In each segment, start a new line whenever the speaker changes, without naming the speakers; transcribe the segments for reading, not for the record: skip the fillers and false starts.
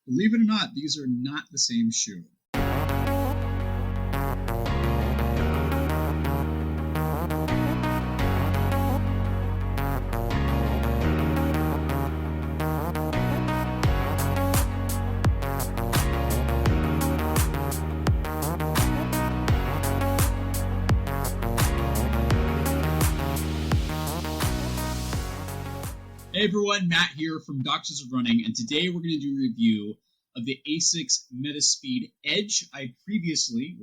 Believe it or not, these are not the same shoe. Hey everyone, Matt here from Doctors of Running, and today we're going to do a review of the Asics Metaspeed Edge. I previously,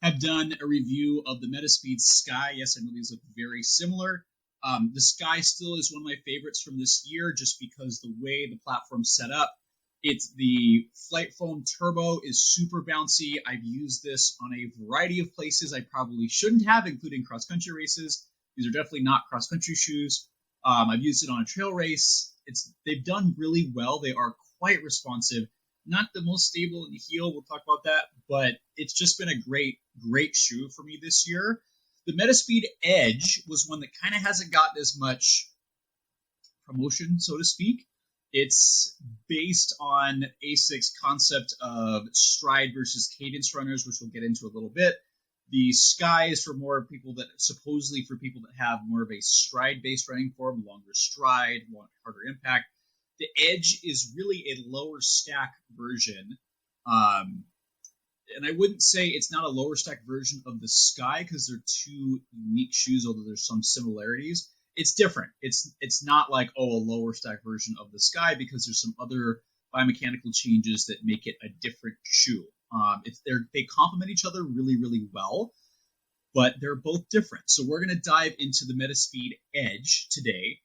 have done a review of the Metaspeed Sky. Yes, I know these look very similar. The Sky still is one of my favorites from this year just because the way the platform's set up. It's the Flight Foam Turbo is super bouncy. I've used this on a variety of places I probably shouldn't have, including cross-country races. These are definitely not cross-country shoes. I've used it on a trail race. They've done really well. They are quite responsive. Not the most stable in the heel. We'll talk about that, but it's just been a great shoe for me this year. The Metaspeed Edge was one that kind of hasn't gotten as much promotion, so to speak. It's based on Asics' concept of stride versus cadence runners, which we'll get into a little bit. The Sky is for supposedly for people that have more of a stride-based running form, longer stride, harder impact. The Edge is really a lower stack version. And I wouldn't say it's not a lower stack version of the Sky because they're two unique shoes, although there's some similarities. It's different. It's not like, a lower stack version of the Sky because there's some other biomechanical changes that make it a different shoe. They complement each other really, really well, but they're both different. So we're going to dive into the Metaspeed Edge today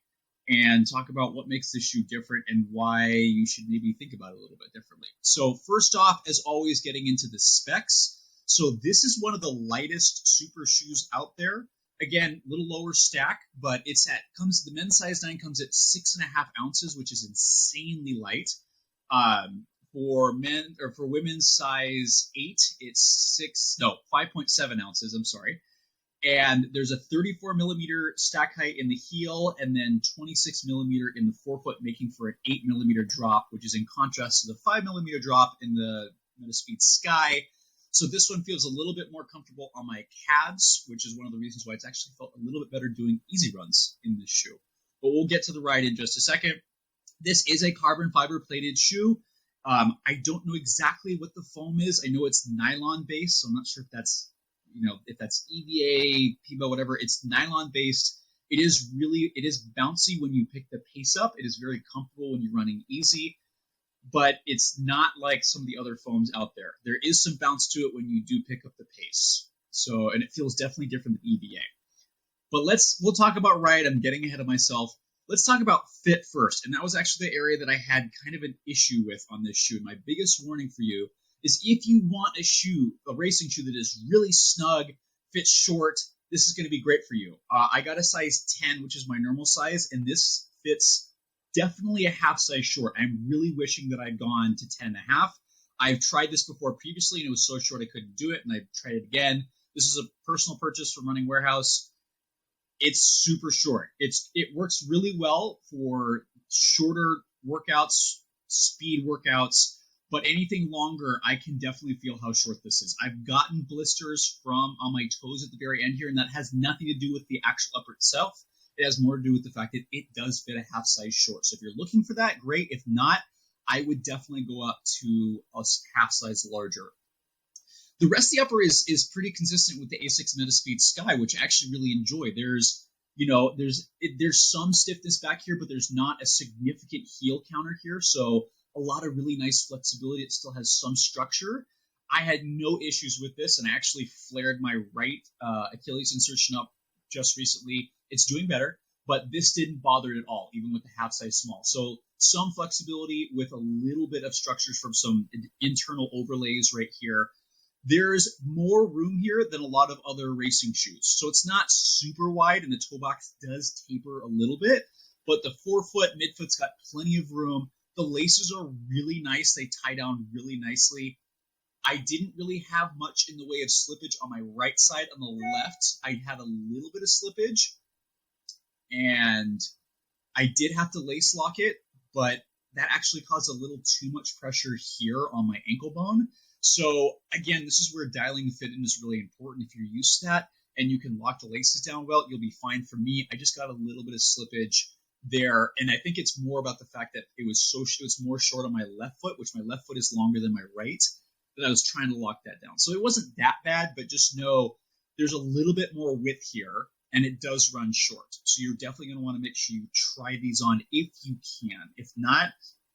and talk about what makes this shoe different and why you should maybe think about it a little bit differently. So first off, as always, getting into the specs. So this is one of the lightest super shoes out there. Again, a little lower stack, but the men's size 9 comes at 6.5 ounces, which is insanely light. For men or for women's size 8, it's 5.7 ounces. I'm sorry. And there's a 34 millimeter stack height in the heel and then 26 millimeter in the forefoot, making for an 8 millimeter drop, which is in contrast to the 5 millimeter drop in the Metaspeed Sky. So this one feels a little bit more comfortable on my calves, which is one of the reasons why it's actually felt a little bit better doing easy runs in this shoe. But we'll get to the ride in just a second. This is a carbon fiber plated shoe. I don't know exactly what the foam is. I know it's nylon based, so I'm not sure if that's EVA, PIBA, whatever. It's nylon based. It is bouncy when you pick the pace up. It is very comfortable when you're running easy, but it's not like some of the other foams out there. There is some bounce to it when you do pick up the pace. And it feels definitely different than EVA. But we'll talk about ride. I'm getting ahead of myself. Let's talk about fit first, and that was actually the area that I had kind of an issue with on this shoe. My biggest warning for you is if you want a racing shoe that is really snug, fits short, this is going to be great for you. I got a size 10, which is my normal size, and this fits definitely a half size short. I'm really wishing that I'd gone to 10.5. I've tried this before previously, and it was so short I couldn't do it, and I've tried it again. This is a personal purchase from Running Warehouse. It's super short. It works really well for shorter workouts, speed workouts, but anything longer, I can definitely feel how short this is. I've gotten blisters on my toes at the very end here, and that has nothing to do with the actual upper itself. It has more to do with the fact that it does fit a half size short. So if you're looking for that, great. If not, I would definitely go up to a half size larger. The rest of the upper is pretty consistent with the Asics Metaspeed Sky, which I actually really enjoy. There's some stiffness back here, but there's not a significant heel counter here. So a lot of really nice flexibility. It still has some structure. I had no issues with this, and I actually flared my right Achilles insertion up just recently. It's doing better, but this didn't bother it at all, even with the half size small. So some flexibility with a little bit of structures from some internal overlays right here. There's more room here than a lot of other racing shoes. So it's not super wide, and the toe box does taper a little bit, but the forefoot, midfoot's got plenty of room. The laces are really nice. They tie down really nicely. I didn't really have much in the way of slippage on my right side. On the left, I had a little bit of slippage, and I did have to lace lock it, but that actually caused a little too much pressure here on my ankle bone. So again, this is where dialing the fit in is really important. If you're used to that and you can lock the laces down well, you'll be fine. For me, I just got a little bit of slippage there, and I think it's more about the fact that it was more short on my left foot, which my left foot is longer than my right, that I was trying to lock that down. So it wasn't that bad, but just know there's a little bit more width here, and it does run short. So you're definitely going to want to make sure you try these on if you can. If not,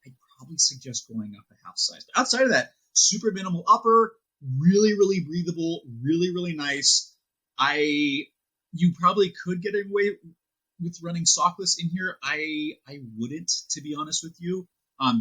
I'd probably suggest going up a half size. But outside of that, super minimal upper, really, really breathable, really, really nice. You probably could get away with running sockless in here. I wouldn't, to be honest with you,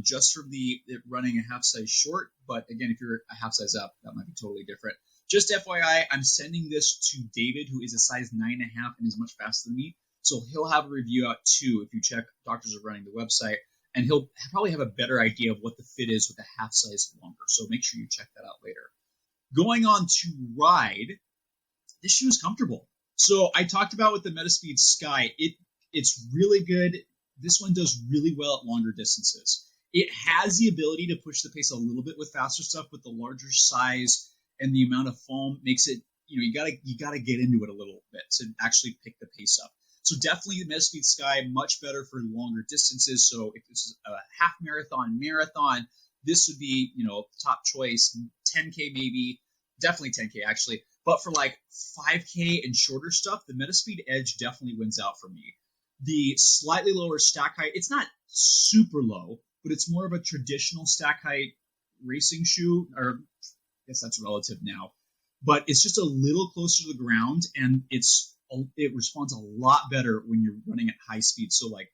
just from it running a half size short. But again, if you're a half size up, that might be totally different. Just FYI, I'm sending this to David, who is a size 9.5 and is much faster than me. So he'll have a review out too if you check Doctors of Running the website, and he'll probably have a better idea of what the fit is with a half size longer. So make sure you check that out later. Going on to ride, this shoe is comfortable. So I talked about with the Metaspeed Sky, it's really good. This one does really well at longer distances. It has the ability to push the pace a little bit with faster stuff, but the larger size and the amount of foam makes it, you gotta get into it a little bit to actually pick the pace up. So definitely the Metaspeed Sky, much better for longer distances. So if this is a half marathon, this would be, top choice, 10K maybe, definitely 10K actually. But for like 5K and shorter stuff, the Metaspeed Edge definitely wins out for me. The slightly lower stack height, it's not super low, but it's more of a traditional stack height racing shoe, or I guess that's relative now. But it's just a little closer to the ground, and it responds a lot better when you're running at high speed. So like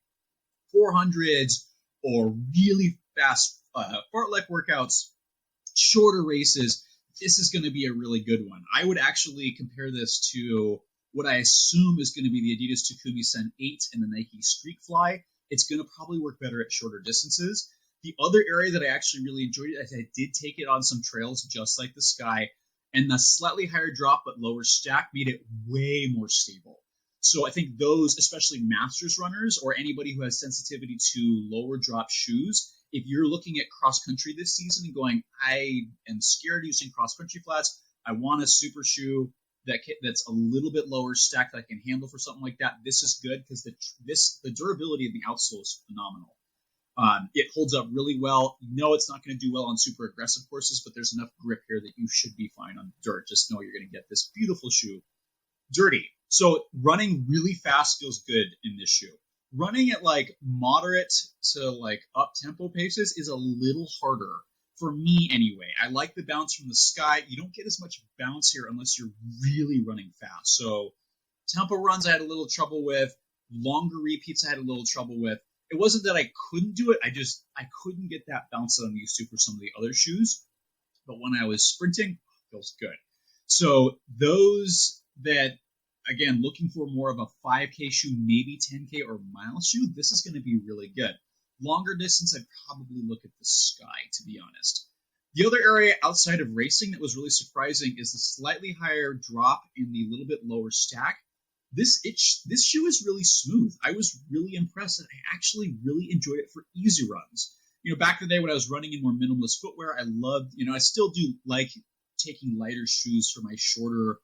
400s or really fast fartlek workouts, shorter races, this is going to be a really good one. I would actually compare this to what I assume is going to be the Adidas Takumi Sen 8 and the Nike Streak Fly. It's going to probably work better at shorter distances. The other area that I actually really enjoyed it, I did take it on some trails just like the Sky, and the slightly higher drop but lower stack made it way more stable. So I think those, especially masters runners or anybody who has sensitivity to lower drop shoes, if you're looking at cross country this season and going, I am scared using cross country flats, I want a super shoe that's a little bit lower stack that I can handle for something like that, this is good because the durability of the outsole is phenomenal. It holds up really well. It's not going to do well on super aggressive courses, but there's enough grip here that you should be fine on dirt. Just know you're going to get this beautiful shoe dirty. So running really fast feels good in this shoe. Running at like moderate to like up tempo paces is a little harder for me anyway. I like the bounce from the Sky. You don't get as much bounce here unless you're really running fast. So tempo runs I had a little trouble with. Longer repeats I had a little trouble with. It wasn't that I couldn't do it. I couldn't get that bounce that I'm used to for some of the other shoes. But when I was sprinting, it feels good. So those that, again, looking for more of a 5K shoe, maybe 10K or mile shoe, this is going to be really good. Longer distance, I'd probably look at the Sky, to be honest. The other area outside of racing that was really surprising is the slightly higher drop in the little bit lower stack. This shoe is really smooth. I was really impressed, and I actually really enjoyed it for easy runs. Back in the day when I was running in more minimalist footwear, I loved, I still do like taking lighter shoes for my shorter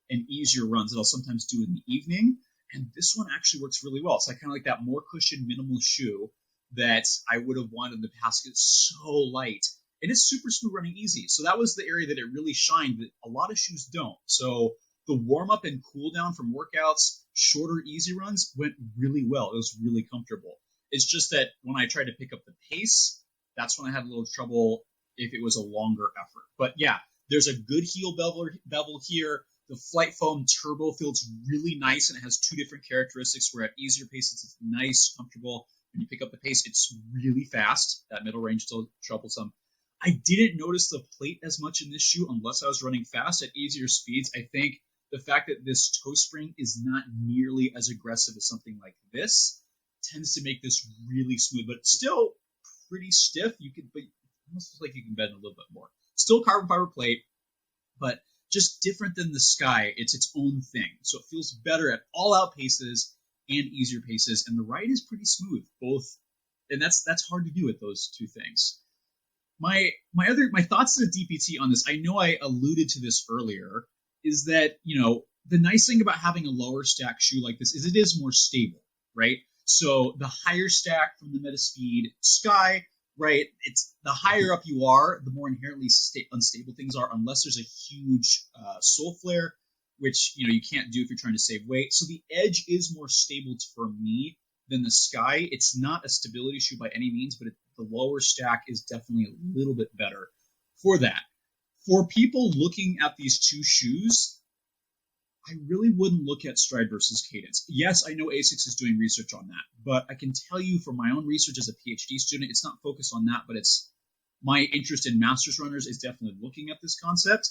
and easier runs that I'll sometimes do in the evening. And this one actually works really well. So I kind of like that more cushioned minimal shoe that I would have wanted in the past. It's so light and it's super smooth running easy. So that was the area that it really shined that a lot of shoes don't. So the warm up and cool down from workouts, shorter, easy runs went really well. It was really comfortable. It's just that when I tried to pick up the pace, that's when I had a little trouble if it was a longer effort. But yeah, there's a good heel bevel here. The Flight Foam Turbo feels really nice, and it has two different characteristics where at easier paces, it's nice, comfortable. When you pick up the pace, it's really fast. That middle range still troublesome. I didn't notice the plate as much in this shoe unless I was running fast at easier speeds. I think the fact that this toe spring is not nearly as aggressive as something like this tends to make this really smooth, but still pretty stiff. But it almost feels like you can bend a little bit more. Still carbon fiber plate, but just different than the Sky. It's its own thing. So it feels better at all-out paces and easier paces, and the ride is pretty smooth, both And that's hard to do with those two things. My thoughts to the DPT on this, I know I alluded to this earlier, is that, the nice thing about having a lower stack shoe like this is it is more stable, right? So the higher stack from the Metaspeed Sky, right? It's the higher up you are, the more inherently unstable things are, unless there's a huge sole flare, which you can't do if you're trying to save weight. So the Edge is more stable for me than the Sky. It's not a stability shoe by any means, but the lower stack is definitely a little bit better for that. For people looking at these two shoes, I really wouldn't look at stride versus cadence. Yes, I know Asics is doing research on that, but I can tell you from my own research as a PhD student, it's not focused on that, but it's my interest in master's runners is definitely looking at this concept.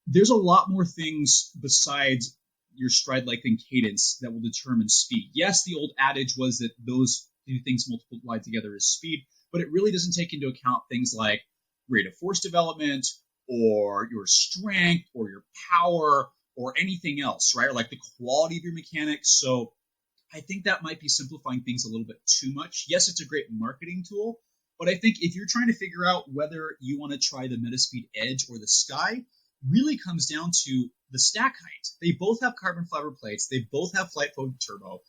There's a lot more things besides your stride length and cadence that will determine speed. Yes, the old adage was that those two things multiplied together is speed, but it really doesn't take into account things like rate of force development or your strength or your power or anything else, right? Or like the quality of your mechanics. So I think that might be simplifying things a little bit too much. Yes, it's a great marketing tool, but I think if you're trying to figure out whether you want to try the Metaspeed Edge or the Sky, really comes down to the stack height. They both have carbon fiber plates. They both have flight foam turbo.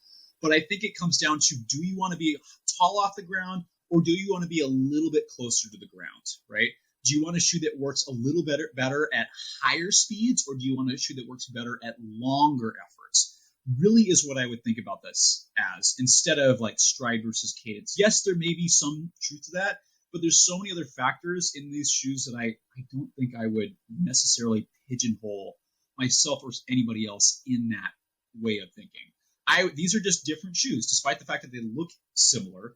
But I think it comes down to, do you want to be tall off the ground or do you want to be a little bit closer to the ground, right? Do you want a shoe that works a little better at higher speeds, or do you want a shoe that works better at longer efforts? Really is what I would think about this as, instead of like stride versus cadence. Yes, there may be some truth to that, but there's so many other factors in these shoes that I don't think I would necessarily pigeonhole myself or anybody else in that way of thinking. These are just different shoes, despite the fact that they look similar.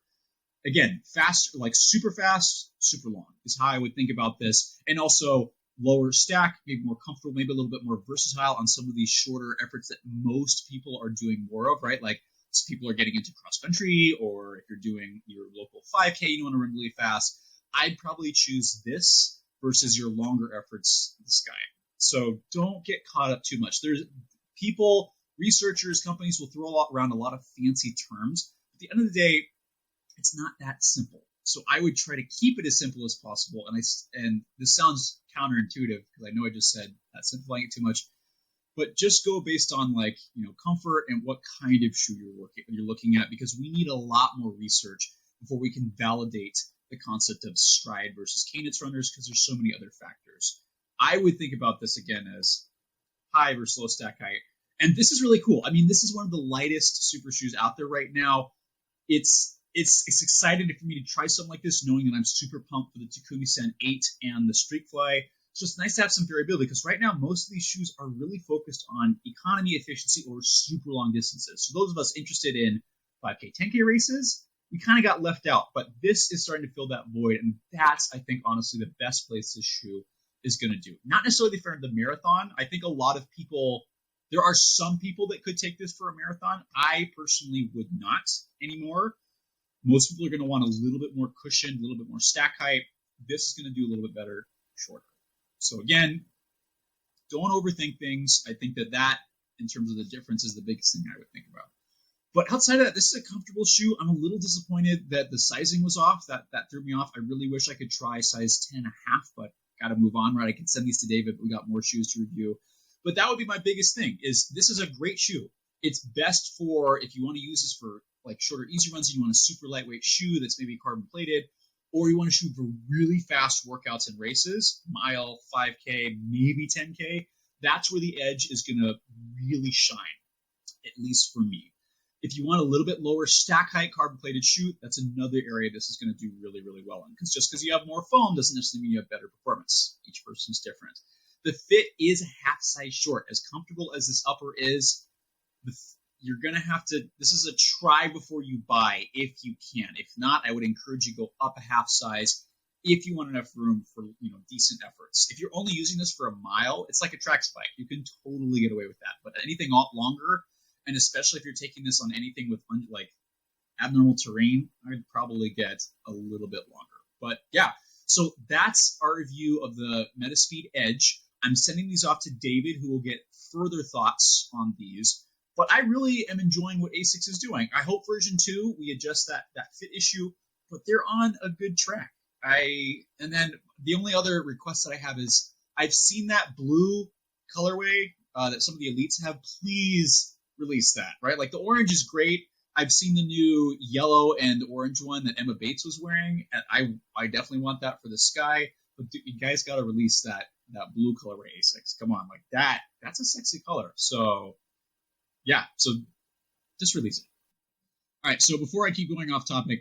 Again, fast, like super fast, super long is how I would think about this. And also lower stack, maybe more comfortable, maybe a little bit more versatile on some of these shorter efforts that most people are doing more of, right? Like people are getting into cross country, or if you're doing your local 5K, you want to run really fast. I'd probably choose this versus your longer efforts, the Sky. So don't get caught up too much. There's people, researchers, companies will throw around a lot of fancy terms. At the end of the day, it's not that simple. So I would try to keep it as simple as possible. And this sounds counterintuitive because I know I just said simplifying it too much, but just go based on comfort and what kind of shoe you're looking at, because we need a lot more research before we can validate the concept of stride versus cadence runners, because there's so many other factors. I would think about this again as high versus low stack height. And this is really cool. I mean, this is one of the lightest super shoes out there right now. It's exciting for me to try something like this, knowing that I'm super pumped for the Takumi Sen 8 and the Streakfly. So it's nice to have some variability, because right now most of these shoes are really focused on economy, efficiency, or super long distances. So those of us interested in 5K, 10K races, we kind of got left out. But this is starting to fill that void, and that's, I think, honestly, the best place this shoe is going to do. Not necessarily for the marathon. I think a lot of people, there are some people that could take this for a marathon. I personally would not anymore. Most people are going to want a little bit more cushion, a little bit more stack height. This is going to do a little bit better shorter. So again, don't overthink things. I think that in terms of the difference, is the biggest thing I would think about. But outside of that, this is a comfortable shoe. I'm a little disappointed that the sizing was off. That threw me off. I really wish I could try size 10.5, but got to move on, right? I can send these to David, but we got more shoes to review. But that would be my biggest thing, is this is a great shoe. It's best for if you want to use this for like shorter, easy runs, and you want a super lightweight shoe that's maybe carbon plated, or you want a shoe for really fast workouts and races, mile, 5K, maybe 10K. That's where the Edge is going to really shine, at least for me. If you want a little bit lower stack height carbon plated shoe, that's another area this is going to do really, really well in. Because just because you have more foam doesn't necessarily mean you have better performance. Each person's different. The fit is a half size short. As comfortable as this upper is, you're going to have to, this is a try before you buy if you can. If not, I would encourage you to go up a half size if you want enough room for decent efforts. If you're only using this for a mile, it's like a track spike. You can totally get away with that. But anything longer, and especially if you're taking this on anything with like abnormal terrain, I'd probably get a little bit longer. But yeah, so that's our review of the Metaspeed Edge. I'm sending these off to David, who will get further thoughts on these. But I really am enjoying what Asics is doing. I hope version 2 we adjust that fit issue, but they're on a good track. And then the only other request that I have is I've seen that blue colorway that some of the elites have. Please release that, right? Like the orange is great. I've seen the new yellow and orange one that Emma Bates was wearing, and I definitely want that for the Sky. But you guys got to release that blue colorway Asics. Come on, like that's a sexy color. So yeah, so just release it. All right, so before I keep going off topic,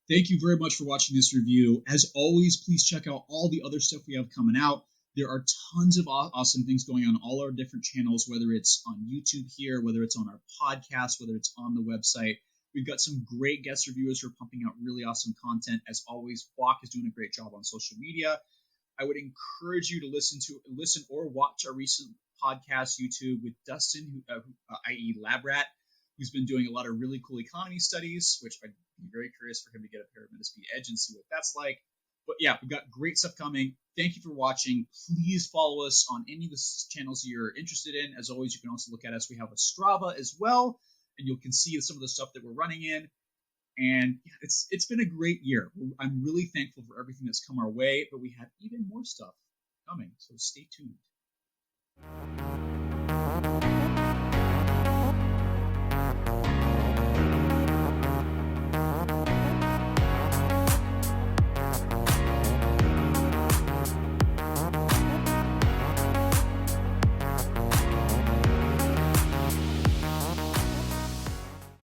thank you very much for watching this review. As always, please check out all the other stuff we have coming out. There are tons of awesome things going on all our different channels, whether it's on YouTube here, whether it's on our podcast, whether it's on the website. We've got some great guest reviewers who are pumping out really awesome content. As always, Walk is doing a great job on social media. I would encourage you to listen or watch our recent podcast YouTube with Dustin, i.e. LabRat, who's been doing a lot of really cool economy studies, which I'd be very curious for him to get a pair of Metaspeed Edge and see what that's like. But yeah, we've got great stuff coming. Thank you for watching. Please follow us on any of the channels you're interested in. As always, you can also look at us. We have a Strava as well, and you can see some of the stuff that we're running in. And yeah, it's been a great year. I'm really thankful for everything that's come our way, but we have even more stuff coming, so stay tuned.